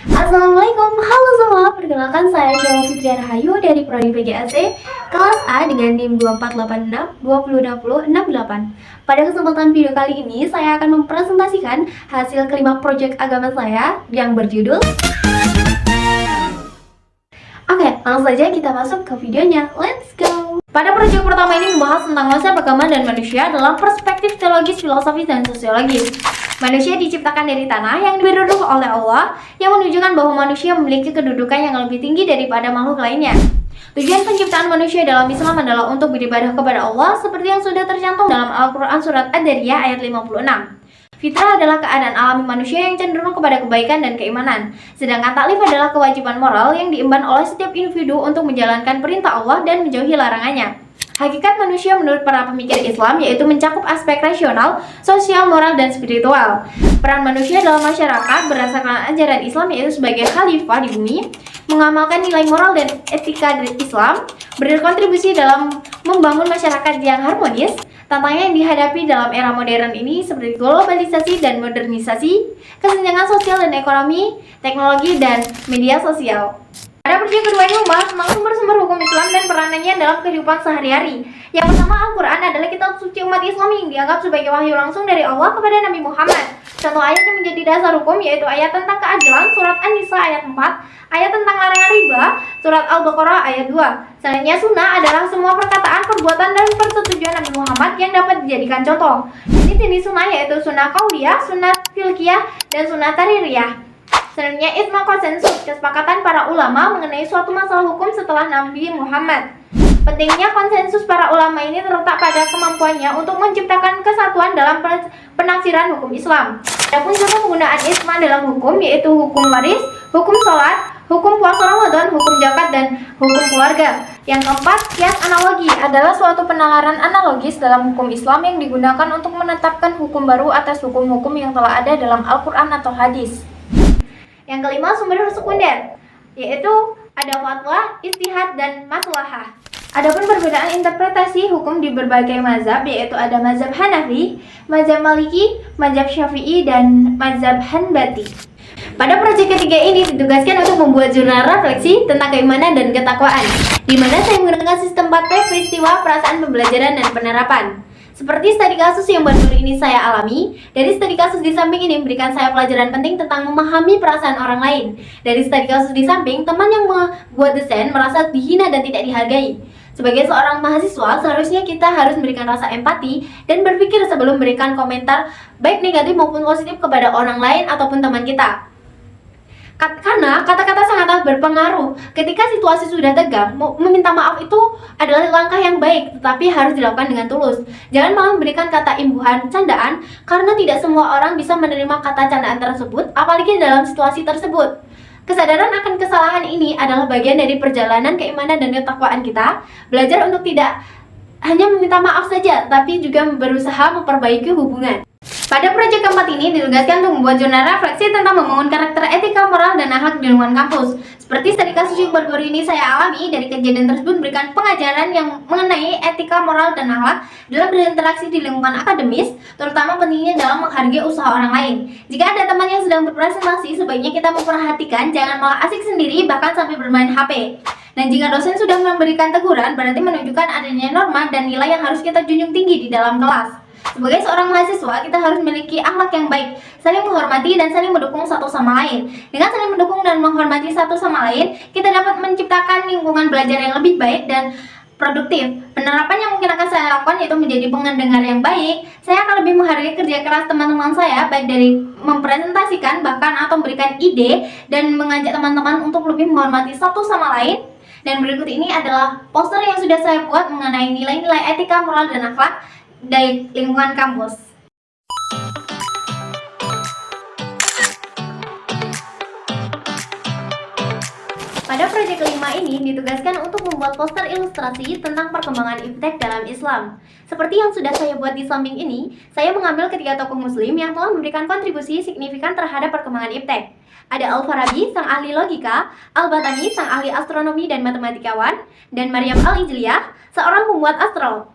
Assalamualaikum, halo semua. Perkenalkan saya Syawa Fitri Rahayu dari Prodi PGAC kelas A dengan NIM 2486 2060668. Pada kesempatan video kali ini saya akan mempresentasikan hasil kelima proyek agama saya yang berjudul. Oke, langsung saja kita masuk ke videonya. Let's go. Pada proyek pertama ini membahas tentang konsep agama dan manusia dalam perspektif teologis, filosofis, dan sosiologis. Manusia diciptakan dari tanah yang diberi ruh oleh Allah, yang menunjukkan bahwa manusia memiliki kedudukan yang lebih tinggi daripada makhluk lainnya. Tujuan penciptaan manusia dalam Islam adalah untuk beribadah kepada Allah seperti yang sudah tercantum dalam Al-Quran Surat Ad-Dariyah ayat 56. Fitrah adalah keadaan alami manusia yang cenderung kepada kebaikan dan keimanan, sedangkan taklif adalah kewajiban moral yang diemban oleh setiap individu untuk menjalankan perintah Allah dan menjauhi larangannya. Hakikat manusia menurut para pemikir Islam yaitu mencakup aspek rasional, sosial, moral, dan spiritual. Peran manusia dalam masyarakat berdasarkan ajaran Islam yaitu sebagai khalifah di bumi, mengamalkan nilai moral dan etika Islam, berkontribusi dalam membangun masyarakat yang harmonis. Tantangan yang dihadapi dalam era modern ini seperti globalisasi dan modernisasi, kesenjangan sosial dan ekonomi, teknologi, dan media sosial. Pada proyek kedua ini membahas tentang sumber-sumber hukum Islam dan peranannya dalam kehidupan sehari-hari. Yang pertama, Al-Quran adalah kitab suci umat Islam yang dianggap sebagai wahyu langsung dari Allah kepada Nabi Muhammad. Satu ayat yang menjadi dasar hukum yaitu ayat tentang keadilan, surat An-Nisa ayat 4, ayat tentang larangan riba, surat Al-Baqarah ayat 2. Selanjutnya, sunnah adalah semua perkataan, perbuatan, dan persetujuan Nabi Muhammad yang dapat dijadikan contoh. Jenis sunnah yaitu sunnah qauliyah, sunnah fiqhiyah, dan sunnah taririyah. Selanjutnya, ijma konsensus, kesepakatan para ulama mengenai suatu masalah hukum setelah Nabi Muhammad. Pentingnya konsensus para ulama ini terletak pada kemampuannya untuk menciptakan kesatuan dalam penafsiran hukum Islam. Adapun contoh penggunaan ijma dalam hukum yaitu hukum waris, hukum sholat, hukum puasa Ramadan, hukum zakat, dan hukum keluarga. Yang keempat, kias analogi adalah suatu penalaran analogis dalam hukum Islam yang digunakan untuk menetapkan hukum baru atas hukum-hukum yang telah ada dalam Al-Quran atau hadis. Yang kelima, sumber sekunder, yaitu ada fatwa, ijtihad, dan maslahah. Adapun perbedaan interpretasi hukum di berbagai mazhab, yaitu ada mazhab Hanafi, mazhab Maliki, mazhab Syafi'i, dan mazhab Hanbali. Pada proyek ketiga ini ditugaskan untuk membuat jurnal refleksi tentang keimanan dan ketakwaan, di mana saya menggunakan sistem 4P, peristiwa, perasaan, pembelajaran, dan penerapan. Seperti studi kasus yang baru ini saya alami, dari studi kasus di samping ini memberikan saya pelajaran penting tentang memahami perasaan orang lain. Dari studi kasus di samping, teman yang membuat desain merasa dihina dan tidak dihargai. Sebagai seorang mahasiswa, seharusnya kita harus memberikan rasa empati dan berpikir sebelum memberikan komentar baik negatif maupun positif kepada orang lain ataupun teman kita. Karena kata-kata sangatlah berpengaruh. Ketika situasi sudah tegang, meminta maaf itu adalah langkah yang baik, tetapi harus dilakukan dengan tulus. Jangan malah memberikan kata imbuhan, candaan, karena tidak semua orang bisa menerima kata candaan tersebut, apalagi dalam situasi tersebut. Kesadaran akan kesalahan ini adalah bagian dari perjalanan keimanan dan ketakwaan kita. Belajar untuk tidak hanya meminta maaf saja, tapi juga berusaha memperbaiki hubungan. Pada proyek keempat ini ditugaskan untuk membuat jurnal refleksi tentang membangun karakter etika, moral, dan akhlak di lingkungan kampus. Seperti studi kasus yang baru ini saya alami, dari kejadian tersebut memberikan pengajaran yang mengenai etika, moral, dan akhlak dalam berinteraksi di lingkungan akademis, terutama pentingnya dalam menghargai usaha orang lain. Jika ada teman yang sedang berpresentasi, sebaiknya kita memperhatikan, jangan malah asik sendiri bahkan sampai bermain HP. Dan jika dosen sudah memberikan teguran, berarti menunjukkan adanya norma dan nilai yang harus kita junjung tinggi di dalam kelas. Sebagai seorang mahasiswa, kita harus memiliki akhlak yang baik, saling menghormati dan saling mendukung satu sama lain. Dengan saling mendukung dan menghormati satu sama lain, kita dapat menciptakan lingkungan belajar yang lebih baik dan produktif. Penerapan yang mungkin akan saya lakukan yaitu menjadi pendengar yang baik. Saya akan lebih menghargai kerja keras teman-teman saya, baik dari mempresentasikan bahkan atau memberikan ide dan mengajak teman-teman untuk lebih menghormati satu sama lain. Dan berikut ini adalah poster yang sudah saya buat mengenai nilai-nilai etika, moral, dan akhlak dari lingkungan kampus. Pada proyek kelima ini ditugaskan untuk membuat poster ilustrasi tentang perkembangan iptek dalam Islam. Seperti yang sudah saya buat di samping ini, saya mengambil ketiga tokoh muslim yang telah memberikan kontribusi signifikan terhadap perkembangan iptek. Ada Al-Farabi, sang ahli logika, Al-Batani, sang ahli astronomi dan matematikawan, dan Maryam Al-Ijliyah, seorang pembuat astrolog.